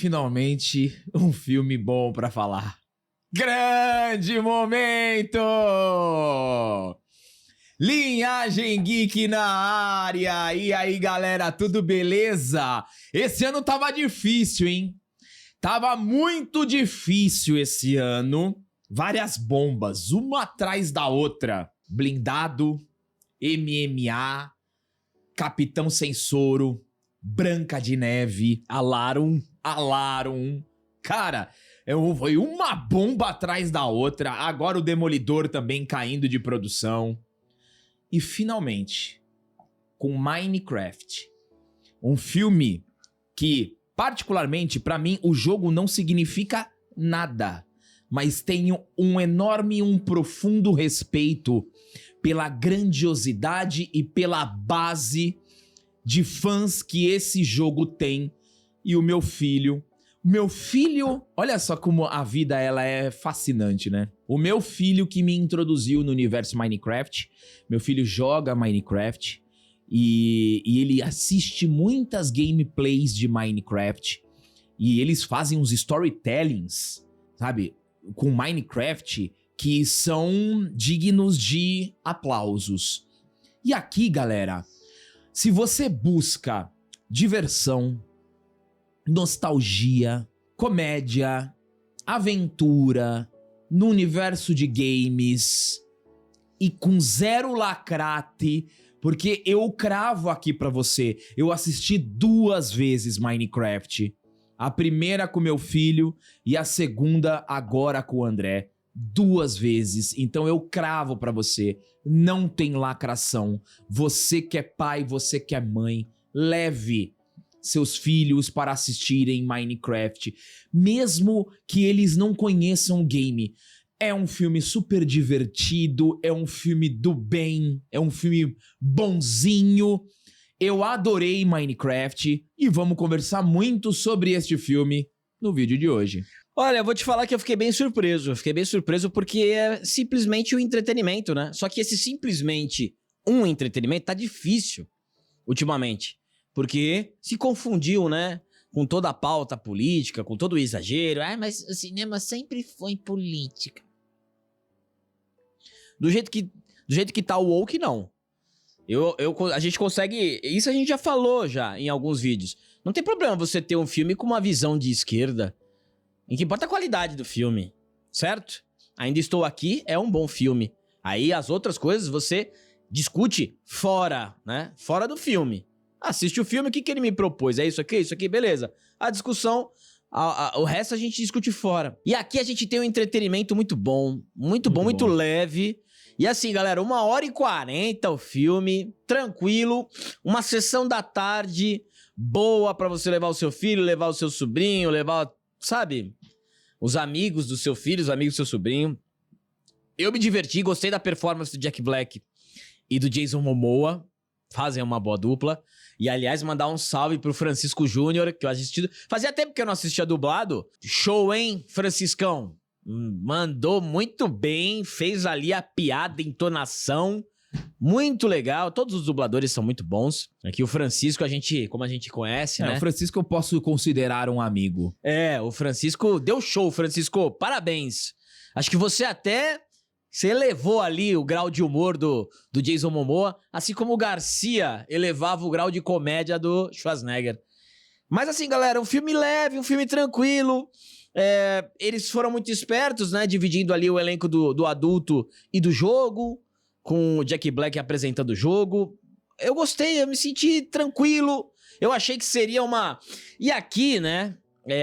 finalmente um filme bom pra falar. Grande momento! Linhagem Geek na área! E aí, galera, tudo beleza? Esse ano tava difícil, hein? Tava muito difícil esse ano. Várias bombas, uma atrás da outra. Blindado, MMA, Capitão Sem Soro, Branca de Neve, Alarum. Cara, foi uma bomba atrás da outra. Agora o Demolidor também caindo de produção. E finalmente, com Minecraft, um filme que, particularmente, pra mim, o jogo não significa nada, mas tenho um enorme, um profundo respeito pela grandiosidade e pela base de fãs que esse jogo tem. E o meu filho, olha só como a vida ela é fascinante, né? O meu filho que me introduziu no universo Minecraft, meu filho joga Minecraft e ele assiste muitas gameplays de Minecraft e eles fazem uns storytellings, sabe? Com Minecraft que são dignos de aplausos. E aqui, galera, se você busca diversão, nostalgia, comédia, aventura, no universo de games e com zero lacrate, porque eu cravo aqui pra você, eu assisti 2 vezes Minecraft. A primeira com meu filho e a segunda agora com o André. 2 vezes, então eu cravo pra você, não tem lacração. Você que é pai, você que é mãe, leve seus filhos para assistirem Minecraft, mesmo que eles não conheçam o game. É um filme super divertido, é um filme do bem, é um filme bonzinho. Eu adorei Minecraft e vamos conversar muito sobre este filme no vídeo de hoje. Olha, eu vou te falar que eu fiquei bem surpreso. Eu fiquei bem surpreso porque é simplesmente um entretenimento, né? Só que esse simplesmente um entretenimento tá difícil ultimamente. Porque se confundiu, né? Com toda a pauta política, com todo o exagero. Ah, mas o cinema sempre foi política. Do jeito que tá o woke, não. A gente consegue... Isso a gente já falou já em alguns vídeos. Não tem problema você ter um filme com uma visão de esquerda. O que importa é a qualidade do filme, certo? Ainda Estou Aqui é um bom filme. Aí as outras coisas você discute fora, né? Fora do filme. Assiste o filme, o que ele me propôs? É isso aqui, beleza. A discussão, o resto a gente discute fora. E aqui a gente tem um entretenimento muito bom, muito leve. E assim, galera, 1h40 o filme, tranquilo, uma sessão da tarde boa pra você levar o seu filho, levar o seu sobrinho, levar, sabe, os amigos do seu filho, os amigos do seu sobrinho. Eu me diverti, gostei da performance do Jack Black e do Jason Momoa, fazem uma boa dupla. E, aliás, mandar um salve pro Francisco Júnior, que eu assisti. Fazia tempo que eu não assistia dublado. Show, hein, Franciscão? Mandou muito bem, fez ali a piada, a entonação. Muito legal, todos os dubladores são muito bons. Aqui o Francisco, como a gente conhece, né? O Francisco eu posso considerar um amigo. O Francisco deu show, Francisco, parabéns. Acho que você elevou ali o grau de humor do Jason Momoa, assim como o Garcia elevava o grau de comédia do Schwarzenegger. Mas assim, galera, um filme leve, um filme tranquilo. Eles foram muito espertos, né? Dividindo ali o elenco do adulto e do jogo, com o Jack Black apresentando o jogo. Eu gostei, eu me senti tranquilo. Eu achei que seria uma... E aqui, né?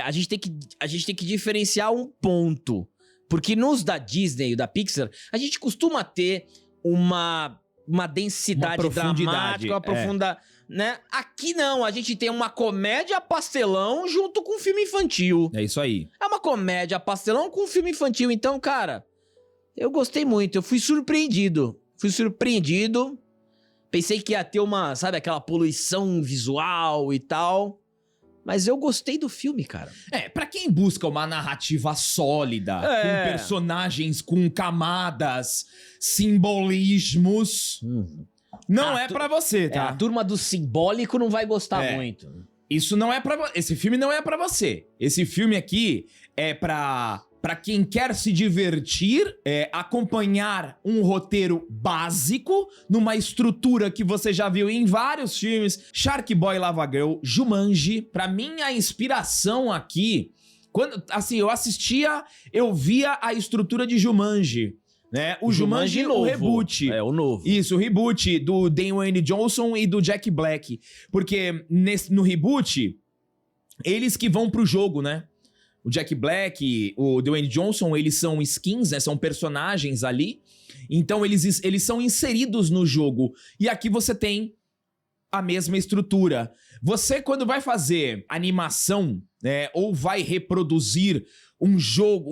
A gente tem que diferenciar um ponto. Porque nos da Disney e da Pixar, a gente costuma ter uma densidade dramática, uma profunda, né? Aqui não, a gente tem uma comédia pastelão junto com um filme infantil. É isso aí. É uma comédia pastelão com um filme infantil. Então, cara, eu gostei muito, eu fui surpreendido. Pensei que ia ter aquela poluição visual e tal. Mas eu gostei do filme, cara. Pra quem busca uma narrativa sólida, com personagens com camadas, simbolismos, não é pra você, tá? A turma do simbólico não vai gostar muito. Isso não é pra... Esse filme não é pra você. Esse filme aqui é pra quem quer se divertir, acompanhar um roteiro básico, numa estrutura que você já viu em vários filmes. Shark Boy Lava Girl, Jumanji. Pra mim, a inspiração aqui... Quando, assim, eu via a estrutura de Jumanji, né? O Jumanji novo. O reboot. O novo. Isso, o reboot do Dwayne Johnson e do Jack Black. Porque no reboot, eles que vão pro jogo, né? O Jack Black, o Dwayne Johnson, eles são skins, né? São personagens ali. Então, eles são inseridos no jogo. E aqui você tem a mesma estrutura. Você, quando vai fazer animação, né, ou vai reproduzir um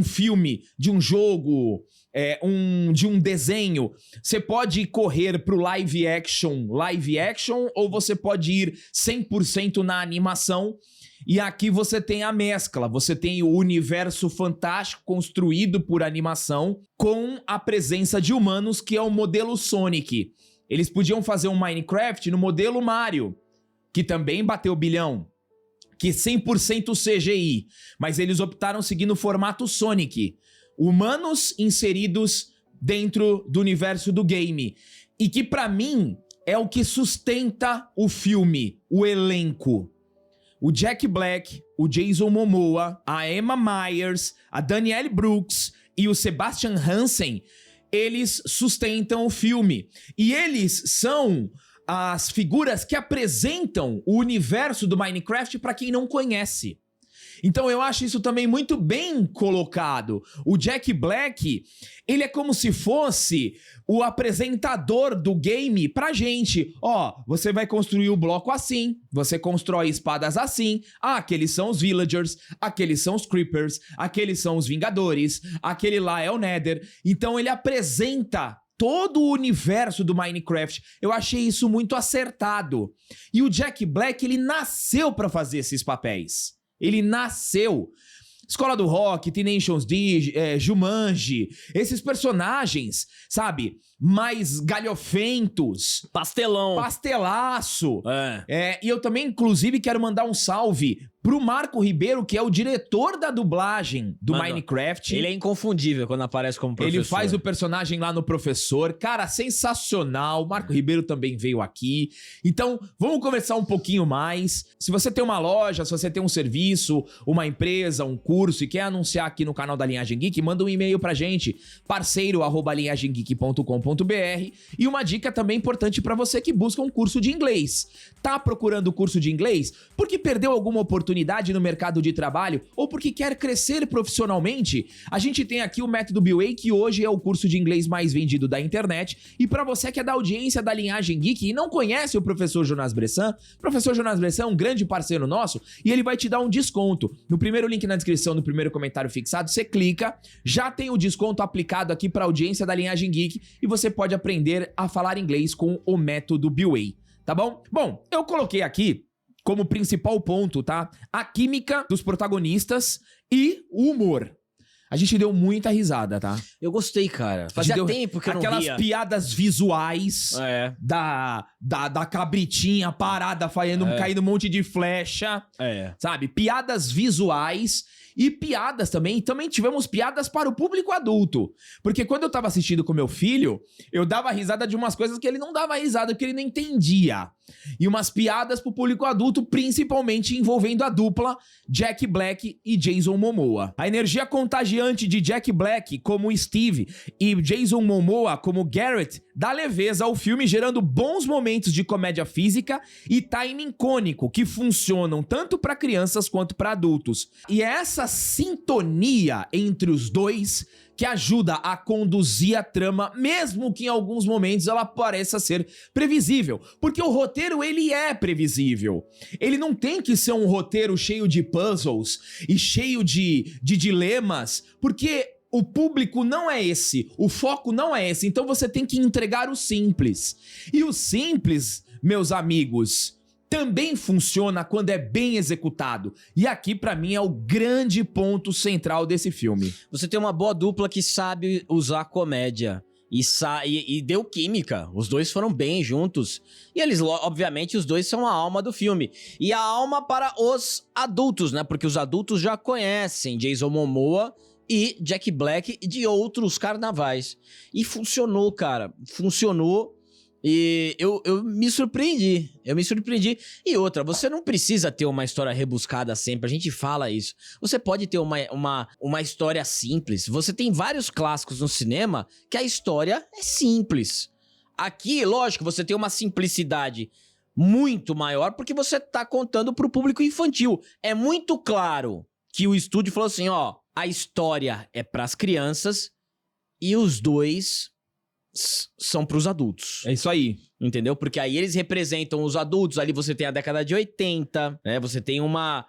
filme de um jogo, de um desenho, você pode correr pro live action, ou você pode ir 100% na animação. E aqui você tem a mescla, você tem o universo fantástico construído por animação com a presença de humanos, que é o modelo Sonic. Eles podiam fazer um Minecraft no modelo Mario, que também bateu bilhão, que 100% CGI, mas eles optaram seguindo o formato Sonic. Humanos inseridos dentro do universo do game. E que pra mim é o que sustenta o filme, o elenco. O Jack Black, o Jason Momoa, a Emma Myers, a Danielle Brooks e o Sebastian Hansen, eles sustentam o filme. E eles são as figuras que apresentam o universo do Minecraft para quem não conhece. Então eu acho isso também muito bem colocado. O Jack Black, ele é como se fosse o apresentador do game pra gente. Ó, você vai construir o bloco assim, você constrói espadas assim. Ah, aqueles são os villagers, aqueles são os creepers, aqueles são os vingadores, aquele lá é o Nether. Então ele apresenta todo o universo do Minecraft. Eu achei isso muito acertado. E o Jack Black, ele nasceu pra fazer esses papéis. Ele nasceu. Escola do Rock, Tenacious D, Jumanji, esses personagens, sabe? Mais galhofentos. Pastelão. Pastelaço. E eu também, inclusive, quero mandar um salve pro Marco Ribeiro, que é o diretor da dublagem do Minecraft. Ele é inconfundível quando aparece como professor. Ele faz o personagem lá no Professor. Cara, sensacional. O Marco Ribeiro também veio aqui. Então, vamos conversar um pouquinho mais. Se você tem uma loja, se você tem um serviço, uma empresa, um curso e quer anunciar aqui no canal da Linhagem Geek, manda um e-mail pra gente, parceiro@linhagemgeek.com.br. E uma dica também importante pra você que busca um curso de inglês. Tá procurando curso de inglês? Porque perdeu alguma oportunidade no mercado de trabalho ou porque quer crescer profissionalmente? A gente tem aqui o Método BUA, que hoje é o curso de inglês mais vendido da internet. E pra você que é da audiência da Linhagem Geek e não conhece o professor Jonas Bressan, o professor Jonas Bressan é um grande parceiro nosso e ele vai te dar um desconto. No primeiro link na descrição, no primeiro comentário fixado, você clica, já tem o desconto aplicado aqui pra audiência da Linhagem Geek e você pode aprender a falar inglês com o Método BUA, tá bom? Bom, eu coloquei aqui como principal ponto, tá? A química dos protagonistas e o humor. A gente deu muita risada, tá? Eu gostei, cara. Fazia tempo que eu não ria. Aquelas piadas visuais da cabritinha parada, caindo um monte de flecha. Sabe? Piadas visuais e piadas também. Também tivemos piadas para o público adulto. Porque quando eu tava assistindo com meu filho, eu dava risada de umas coisas que ele não dava risada, porque ele não entendia. E umas piadas pro público adulto, principalmente envolvendo a dupla Jack Black e Jason Momoa. A energia contagiante de Jack Black como Steve e Jason Momoa como Garrett dá leveza ao filme, gerando bons momentos de comédia física e timing icônico que funcionam tanto para crianças quanto para adultos. E é essa sintonia entre os dois que ajuda a conduzir a trama, mesmo que em alguns momentos ela pareça ser previsível. Porque o roteiro, ele é previsível. Ele não tem que ser um roteiro cheio de puzzles e cheio de dilemas, porque o público não é esse, o foco não é esse, então você tem que entregar o simples. E o simples, meus amigos, também funciona quando é bem executado. E aqui, pra mim, é o grande ponto central desse filme. Você tem uma boa dupla que sabe usar comédia. E deu química. Os dois foram bem juntos. E eles, obviamente, os dois são a alma do filme. E a alma para os adultos, né? Porque os adultos já conhecem Jason Momoa e Jack Black de outros carnavais. E funcionou, cara. Funcionou. E eu me surpreendi. E outra, você não precisa ter uma história rebuscada sempre. A gente fala isso. Você pode ter uma história simples. Você tem vários clássicos no cinema que a história é simples. Aqui, lógico, você tem uma simplicidade muito maior porque você tá contando pro público infantil. É muito claro que o estúdio falou assim, ó, a história é pras crianças e os dois são pros adultos. É isso aí. Entendeu? Porque aí eles representam os adultos, ali você tem a década de 80, né? Você tem uma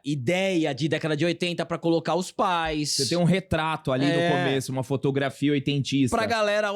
ideia de década de 80 pra colocar os pais. Você tem um retrato ali no começo, uma fotografia oitentista. Pra galera,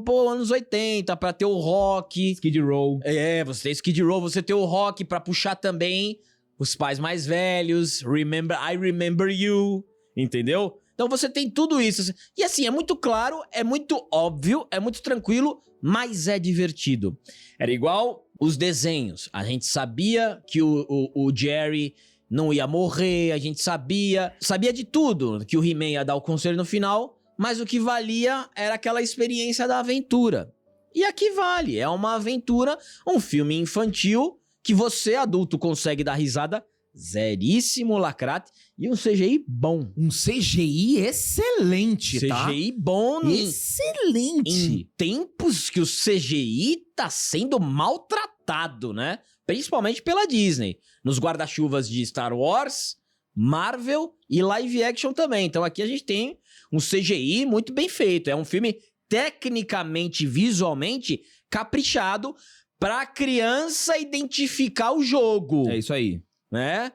pô, anos 80, pra ter o rock. Skid Row. Você tem Skid Row, você tem o rock pra puxar também os pais mais velhos. I Remember You, entendeu? Então você tem tudo isso. E assim, é muito claro, é muito óbvio, é muito tranquilo, mas é divertido. Era igual os desenhos. A gente sabia que o Jerry não ia morrer, a gente sabia de tudo, que o He-Man ia dar o conselho no final, mas o que valia era aquela experiência da aventura. E aqui vale, é uma aventura, um filme infantil, que você, adulto, consegue dar risada, zeríssimo lacrate, e um CGI bom. Um CGI excelente, tá? CGI bom. Excelente. Em tempos que o CGI tá sendo maltratado, né? Principalmente pela Disney. Nos guarda-chuvas de Star Wars, Marvel e live action também. Então aqui a gente tem um CGI muito bem feito. É um filme tecnicamente, visualmente, caprichado pra criança identificar o jogo. É isso aí. Né?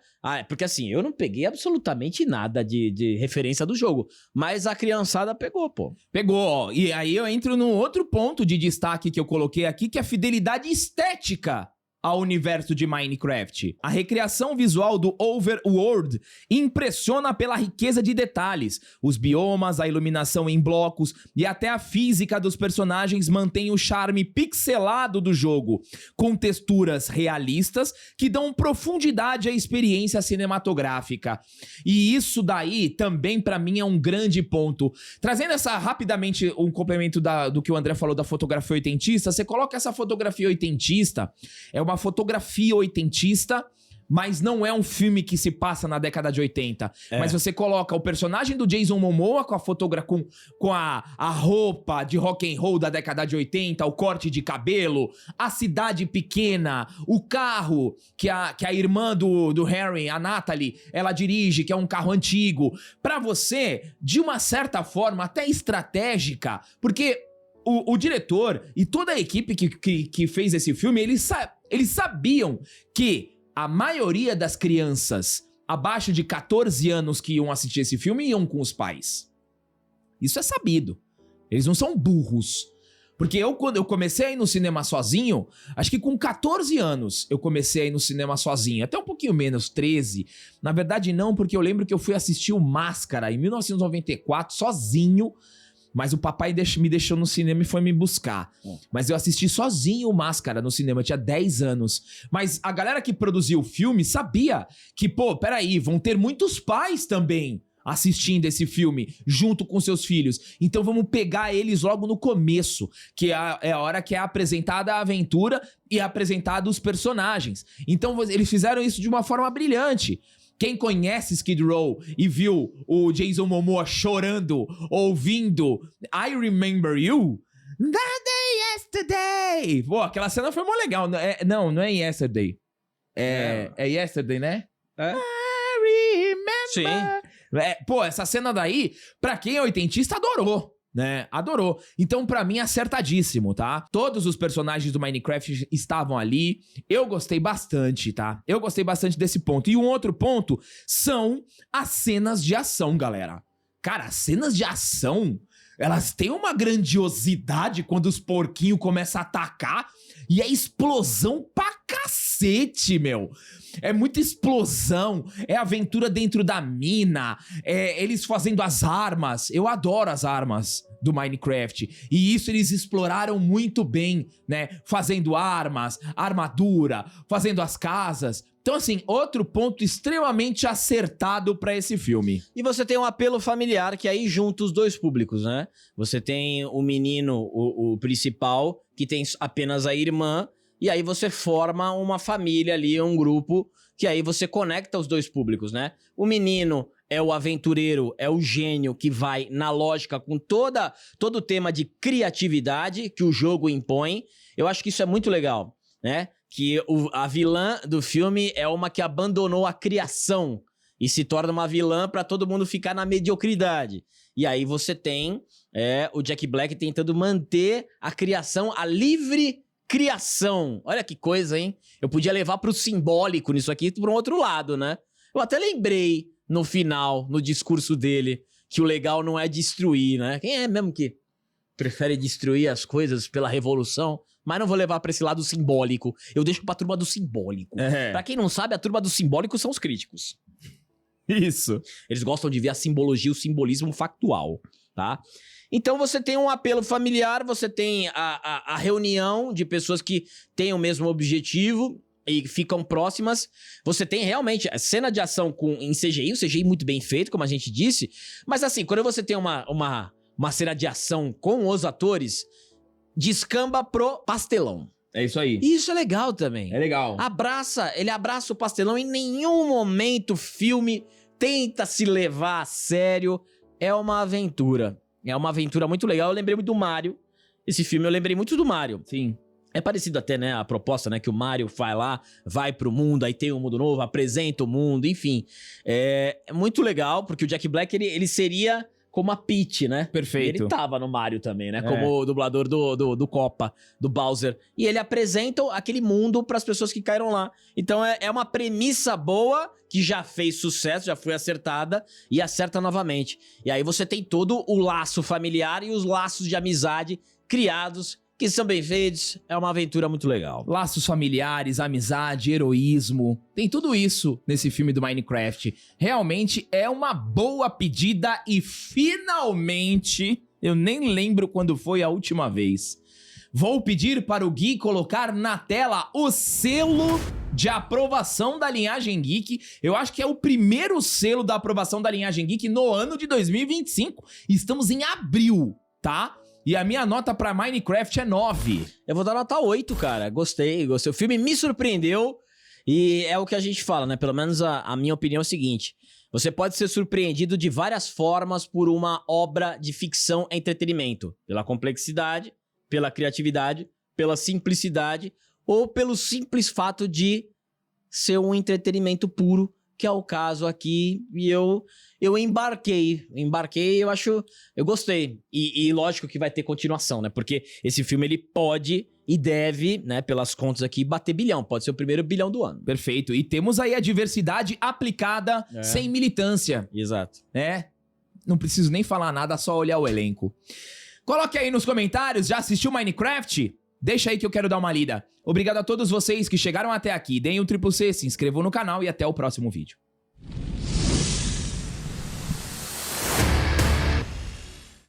Porque assim, eu não peguei absolutamente nada de referência do jogo, mas a criançada pegou, pô. Pegou, ó. E aí eu entro num outro ponto de destaque que eu coloquei aqui, que é a fidelidade estética ao universo de Minecraft. A recriação visual do Overworld impressiona pela riqueza de detalhes. Os biomas, a iluminação em blocos e até a física dos personagens mantém o charme pixelado do jogo, com texturas realistas que dão profundidade à experiência cinematográfica. E isso daí também pra mim é um grande ponto. Trazendo rapidamente um complemento do que o André falou da fotografia oitentista, você coloca essa fotografia oitentista, é uma fotografia oitentista, mas não é um filme que se passa na década de 80. Mas você coloca o personagem do Jason Momoa com a roupa de rock and roll da década de 80, o corte de cabelo, a cidade pequena, o carro que a irmã do Harry, a Natalie, ela dirige, que é um carro antigo. Pra você, de uma certa forma, até estratégica, porque o diretor e toda a equipe que fez esse filme, eles sabiam que a maioria das crianças abaixo de 14 anos que iam assistir esse filme iam com os pais. Isso é sabido. Eles não são burros. Porque quando eu comecei a ir no cinema sozinho, acho que com 14 anos eu comecei a ir no cinema sozinho. Até um pouquinho menos, 13. Na verdade não, porque eu lembro que eu fui assistir o Máscara em 1994 sozinho. Mas o papai me deixou no cinema e foi me buscar. Mas eu assisti sozinho o Máscara no cinema, eu tinha 10 anos. Mas a galera que produziu o filme sabia que, peraí, vão ter muitos pais também assistindo esse filme, junto com seus filhos. Então vamos pegar eles logo no começo, que é a hora que é apresentada a aventura e apresentada os personagens. Então eles fizeram isso de uma forma brilhante. Quem conhece Skid Row e viu o Jason Momoa chorando, ouvindo I Remember You, That Day Yesterday. Pô, aquela cena foi mó legal. Não é Yesterday. É Yesterday, né? I Remember. Sim. Essa cena daí, pra quem é oitentista, adorou. Né? Adorou. Então, pra mim, acertadíssimo, tá? Todos os personagens do Minecraft estavam ali. Eu gostei bastante, tá? Eu gostei bastante desse ponto. E um outro ponto são as cenas de ação, galera. Cara, as cenas de ação, elas têm uma grandiosidade quando os porquinhos começam a atacar e é explosão pra cacete. cacete, meu. É muita explosão, é aventura dentro da mina, eles fazendo as armas. Eu adoro as armas do Minecraft. E isso eles exploraram muito bem, né? Fazendo armas, armadura, fazendo as casas. Então, assim, outro ponto extremamente acertado pra esse filme. E você tem um apelo familiar que aí junta os dois públicos, né? Você tem o menino, o principal, que tem apenas a irmã, e aí você forma uma família ali, um grupo, que aí você conecta os dois públicos, né? O menino é o aventureiro, é o gênio que vai na lógica com todo o tema de criatividade que o jogo impõe. Eu acho que isso é muito legal, né? Que a vilã do filme é uma que abandonou a criação e se torna uma vilã pra todo mundo ficar na mediocridade. E aí você tem o Jack Black tentando manter a criação, a livre criação. Olha que coisa, hein? Eu podia levar pro simbólico nisso aqui, pra um outro lado, né? Eu até lembrei no final, no discurso dele, que o legal não é destruir, né? Quem é mesmo que prefere destruir as coisas pela revolução? Mas não vou levar pra esse lado simbólico. Eu deixo pra turma do simbólico. Pra quem não sabe, a turma do simbólico são os críticos. Isso. Eles gostam de ver a simbologia, o simbolismo factual, tá? Então você tem um apelo familiar, você tem a reunião de pessoas que têm o mesmo objetivo e ficam próximas. Você tem realmente a cena de ação em CGI, o CGI muito bem feito, como a gente disse. Mas assim, quando você tem uma cena de ação com os atores, descamba pro pastelão. É isso aí. E isso é legal também. É legal. Ele abraça o pastelão. Em nenhum momento o filme tenta se levar a sério. É uma aventura. É uma aventura muito legal. Eu lembrei muito do Mario. Esse filme eu lembrei muito do Mario. Sim. É parecido até, né, a proposta, né, que o Mario vai pro mundo, aí tem um mundo novo, apresenta o mundo, enfim. É muito legal, porque o Jack Black, ele seria como a Peach, né? Perfeito. Ele tava no Mario também, né? Como o dublador do Koopa, do Bowser. E ele apresenta aquele mundo pras pessoas que caíram lá. Então é uma premissa boa, que já fez sucesso, já foi acertada, e acerta novamente. E aí você tem todo o laço familiar e os laços de amizade criados, que são bem feitos. É uma aventura muito legal. Laços familiares, amizade, heroísmo. Tem tudo isso nesse filme do Minecraft. Realmente é uma boa pedida e finalmente, eu nem lembro quando foi a última vez, vou pedir para o Gui colocar na tela o selo de aprovação da Linhagem Geek. Eu acho que é o primeiro selo da aprovação da Linhagem Geek no ano de 2025. Estamos em abril, tá? E a minha nota pra Minecraft é 9. Eu vou dar nota 8, cara. Gostei. O filme me surpreendeu. E é o que a gente fala, né? Pelo menos a minha opinião é o seguinte. Você pode ser surpreendido de várias formas por uma obra de ficção e entretenimento. Pela complexidade, pela criatividade, pela simplicidade ou pelo simples fato de ser um entretenimento puro, que é o caso aqui. E eu embarquei, eu gostei. E lógico que vai ter continuação, né? Porque esse filme, ele pode e deve, né, pelas contas aqui, bater bilhão. Pode ser o primeiro bilhão do ano. Perfeito. E temos aí a diversidade aplicada sem militância. Exato. Não preciso nem falar nada, só olhar o elenco. Coloque aí nos comentários, já assistiu Minecraft? Deixa aí que eu quero dar uma lida. Obrigado a todos vocês que chegaram até aqui. Deem um triplo C, se inscrevam no canal e até o próximo vídeo.